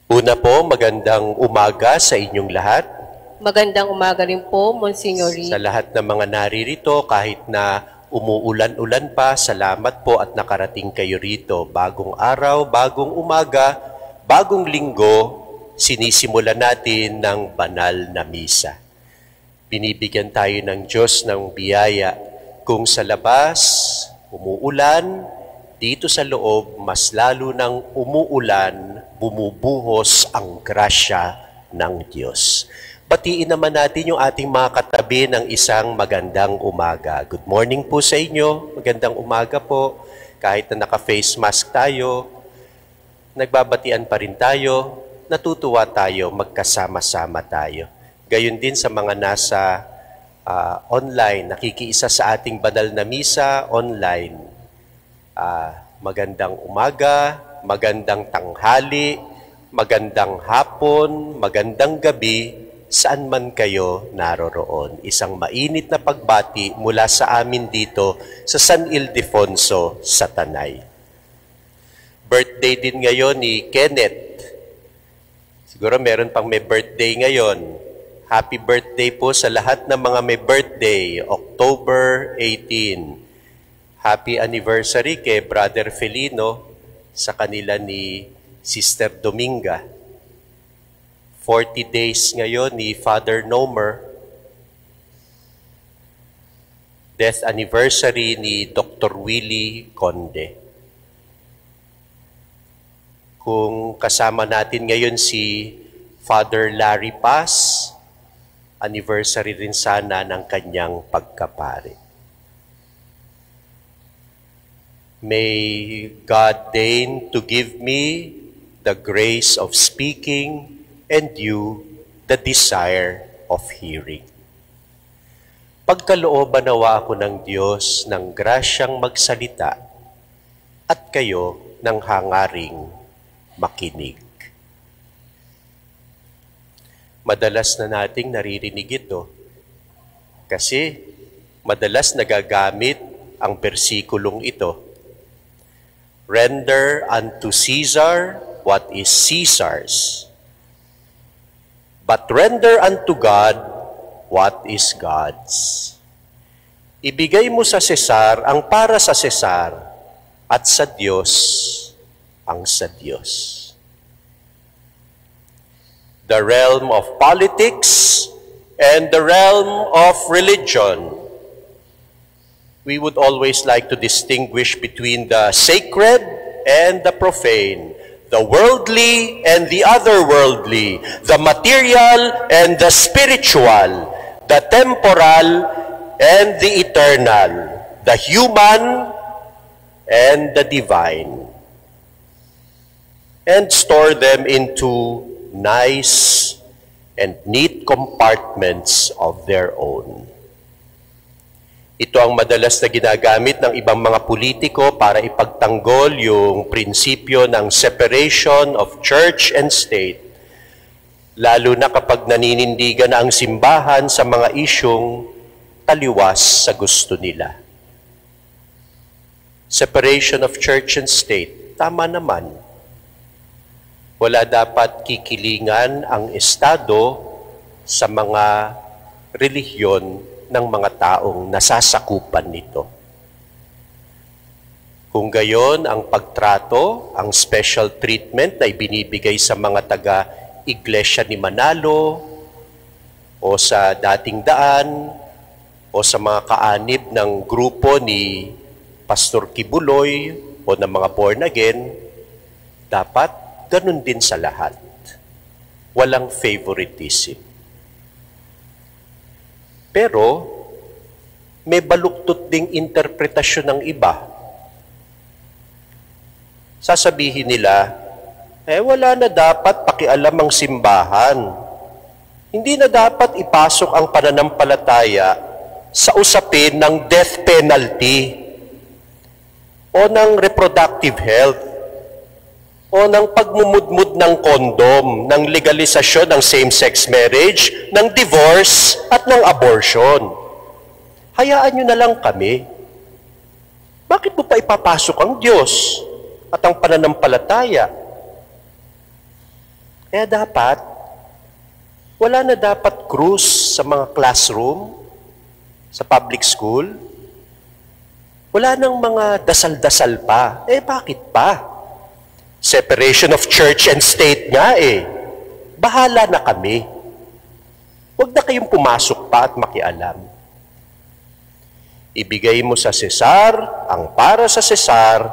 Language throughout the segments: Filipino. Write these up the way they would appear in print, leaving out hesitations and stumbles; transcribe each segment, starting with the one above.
Una po, magandang umaga sa inyong lahat. Magandang umaga rin po, Monsignori. Sa lahat ng mga naririto, kahit na umuulan-ulan pa, salamat po at nakarating kayo rito. Bagong araw, bagong umaga, bagong linggo, sinisimulan natin ng banal na misa. Binibigyan tayo ng Diyos ng biyaya. Kung sa labas, umuulan, dito sa loob, mas lalo nang umuulan, bumubuhos ang grasya ng Diyos. Batiin naman natin yung ating mga katabi ng isang magandang umaga. Good morning po sa inyo. Magandang umaga po. Kahit na naka-face mask tayo, nagbabatian pa rin tayo, natutuwa tayo, magkasama-sama tayo. Gayon din sa mga nasa online, nakikiisa sa ating banal na misa online. Magandang umaga, magandang tanghali, magandang hapon, magandang gabi, saan man kayo naroroon. Isang mainit na pagbati mula sa amin dito sa San Ildefonso sa Tanay. Birthday din ngayon ni Kenneth. Siguro meron pang may birthday ngayon. Happy birthday po sa lahat ng mga may birthday, October 18. Happy anniversary kay Brother Felino sa kanila ni Sister Dominga. 40 days ngayon ni Father Nomer. Death anniversary ni Dr. Willie Conde. Kung kasama natin ngayon si Father Larry Paz, anniversary rin sana ng kanyang pagkapari. May God deign to give me the grace of speaking and you the desire of hearing. Pagkalooban nawa ako ng Diyos ng grasyang magsalita at kayo ng hangaring makinig. Madalas na nating naririnig ito kasi madalas nagagamit ang bersikulong ito. Render unto Caesar what is Caesar's, but render unto God what is God's. Ibigay mo sa Cesar ang para sa Cesar at sa Diyos ang sa Diyos. The realm of politics and the realm of religion, we would always like to distinguish between the sacred and the profane, the worldly and the otherworldly, the material and the spiritual, the temporal and the eternal, the human and the divine, and store them into nice and neat compartments of their own. Ito ang madalas na ginagamit ng ibang mga politiko para ipagtanggol yung prinsipyo ng separation of church and state, lalo na kapag naninindigan na ang simbahan sa mga isyong taliwas sa gusto nila. Separation of church and state, tama naman. Wala dapat kikilingan ang Estado sa mga relihiyon ng mga taong nasasakupan nito. Kung gayon ang pagtrato, ang special treatment na ibinibigay sa mga taga-iglesia ni Manalo o sa Dating Daan o sa mga kaanib ng grupo ni Pastor Kibuloy o ng mga born again, dapat ganun din sa lahat. Walang favoritism. Pero, may baluktot ding interpretasyon ng iba. Sasabihin nila, wala na dapat pakialam ang simbahan. Hindi na dapat ipasok ang pananampalataya sa usapin ng death penalty o ng reproductive health o ng pagmumudmud ng kondom, ng legalisasyon ng same-sex marriage, ng divorce at ng abortion. Hayaan nyo na lang kami. Bakit mo pa ipapasok ang Diyos at ang pananampalataya? Kaya dapat, wala na dapat krus sa mga classroom, sa public school. Wala nang mga dasal-dasal pa. Bakit pa? Separation of church and state nga Bahala na kami. Huwag na kayong pumasok pa at makialam. Ibigay mo sa Cesar ang para sa Cesar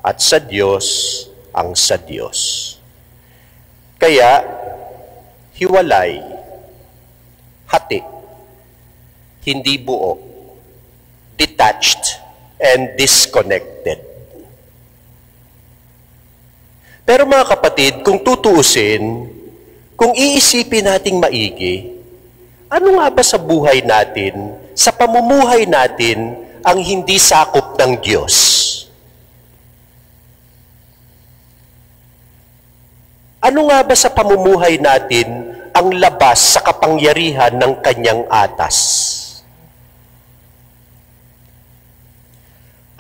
at sa Diyos ang sa Diyos. Kaya, hiwalay, hati, hindi buo, detached, and disconnected. Pero mga kapatid, kung tutuusin, kung iisipin nating maigi, ano nga ba sa buhay natin, sa pamumuhay natin, ang hindi sakop ng Diyos? Ano nga ba sa pamumuhay natin ang labas sa kapangyarihan ng kanyang atas?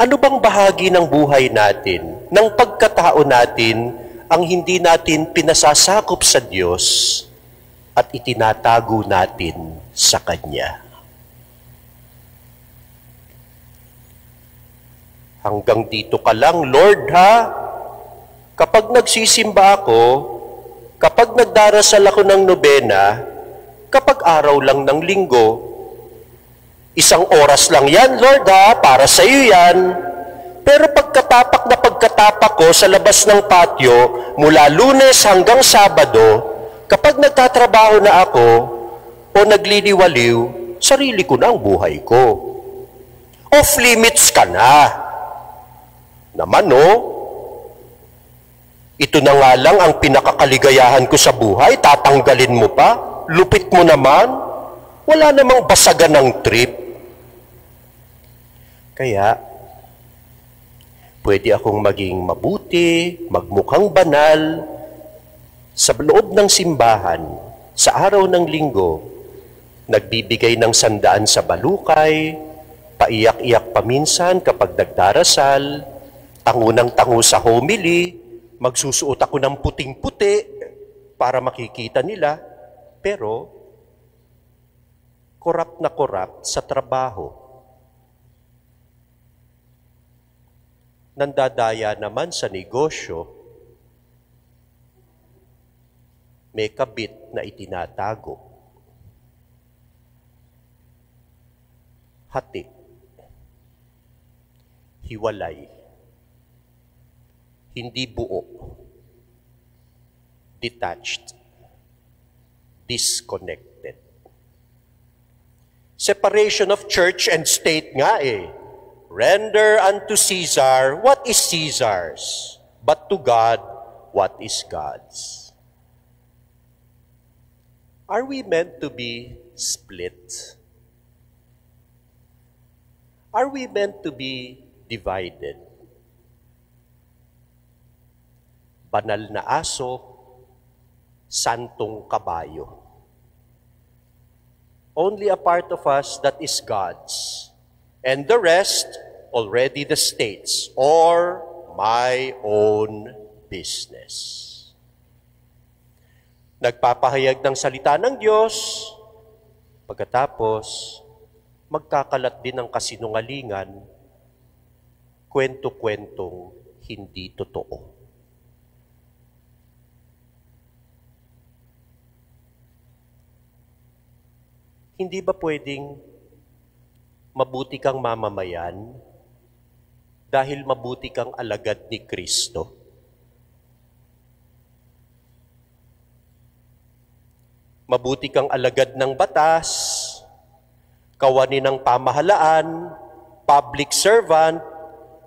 Ano bang bahagi ng buhay natin, ng pagkatao natin, ang hindi natin pinasasakop sa Diyos at itinatago natin sa Kanya? Hanggang dito ka lang, Lord, ha? Kapag nagsisimba ako, kapag nagdarasal ako ng nobena, kapag araw lang ng linggo, 1 oras lang yan, Lord, ha? Para sa iyo yan. Pero pagkatapak na pagkatapak ko sa labas ng patio, mula Lunes hanggang Sabado, kapag nagtatrabaho na ako o nagliliwaliw, sarili ko na ang buhay ko. Off limits ka na. Naman, no? Ito na nga lang ang pinakakaligayahan ko sa buhay, tatanggalin mo pa? Lupit mo naman? Wala namang basagan ng trip. Kaya, pwede akong maging mabuti, magmukhang banal, sa loob ng simbahan, sa araw ng linggo, nagbibigay ng 100 sa balukay, paiyak-iyak paminsan kapag nagdarasal, tango sa homily, magsusuot ako ng puting-puti para makikita nila, pero korap na korap sa trabaho. Nandadaya naman sa negosyo, may kabit na itinatago. Hati, hiwalay, hindi buo, detached, disconnected. Separation of church and state nga Render unto Caesar what is Caesar's, but to God what is God's. Are we meant to be split? Are we meant to be divided? Banal na aso, santong kabayo. Only a part of us that is God's, and the rest already the state's or my own business. Nagpapahayag ng salita ng Diyos, pagkatapos magkakalat din ng kasinungalingan, kwento-kwentong hindi totoo. Hindi ba pwedeng mabuti kang mamamayan dahil mabuti kang alagad ni Kristo? Mabuti kang alagad ng batas, kawani ng pamahalaan, public servant,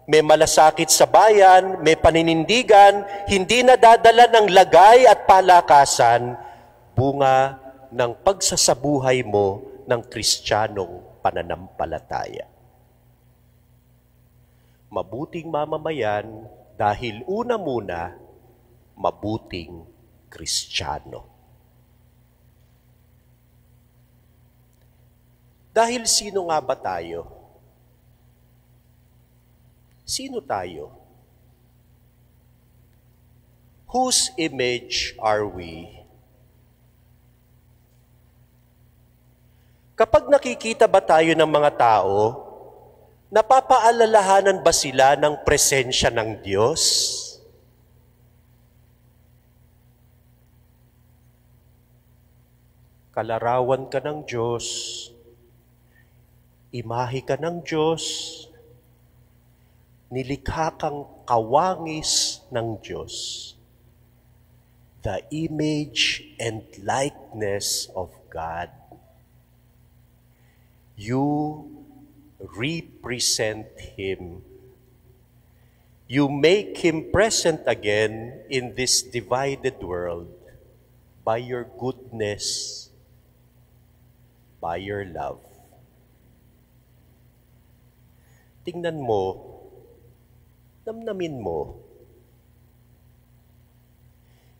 may malasakit sa bayan, may paninindigan, hindi nadadala ng lagay at palakasan, bunga ng pagsasabuhay mo ng Kristiyanong pananampalataya. Mabuting mamamayan dahil una muna, mabuting Kristiyano. Dahil sino nga ba tayo? Sino tayo? Whose image are we? Kapag nakikita ba tayo ng mga tao, napapaalalahanan ba sila ng presensya ng Diyos? Kalarawan ka ng Diyos, imahe ka ng Diyos, nilikha kang kawangis ng Diyos. The image and likeness of God. You represent Him. You make Him present again in this divided world by your goodness, by your love. Tingnan mo, namnamin mo,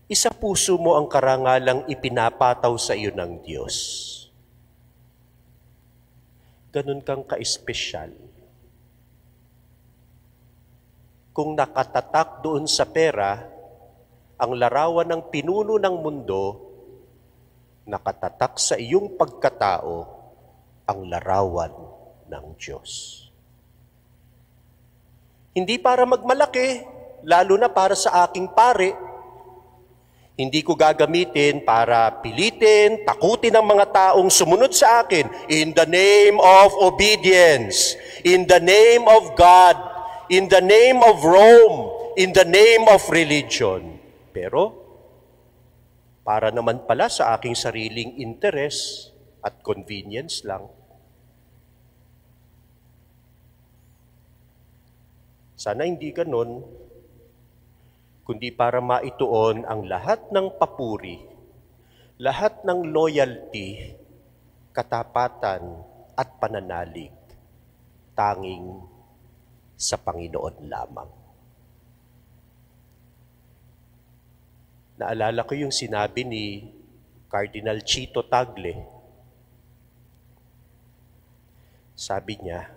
isa puso mo ang karangalang ipinapataw sa iyo ng Diyos. Ganun kang ka-espesyal. Kung nakatatak doon sa pera, ang larawan ng pinuno ng mundo, nakatatak sa iyong pagkatao, ang larawan ng Diyos. Hindi para magmalaki, lalo na para sa aking pare. Hindi ko gagamitin para pilitin, takutin ang mga taong sumunod sa akin in the name of obedience, in the name of God, in the name of Rome, in the name of religion. Pero, para naman pala sa aking sariling interest at convenience lang. Sana hindi ganon, kundi para maituon ang lahat ng papuri, lahat ng loyalty, katapatan at pananalig, tanging sa Panginoon lamang. Naalala ko yung sinabi ni Cardinal Chito Tagle. Sabi niya,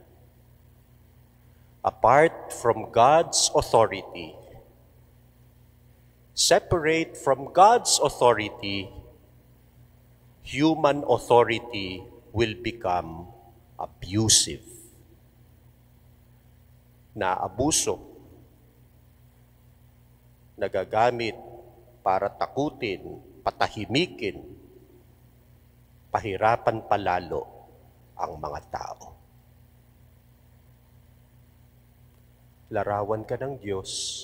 apart from God's authority, separate from God's authority, human authority will become abusive. Naabuso, nagagamit para takutin, patahimikin, pahirapan palalo ang mga tao. Larawan ka ng Diyos.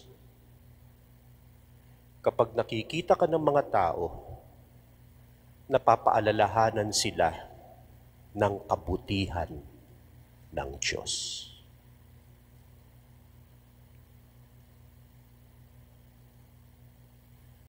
Kapag nakikita ka ng mga tao, napapaalalahanan sila ng kabutihan ng Diyos.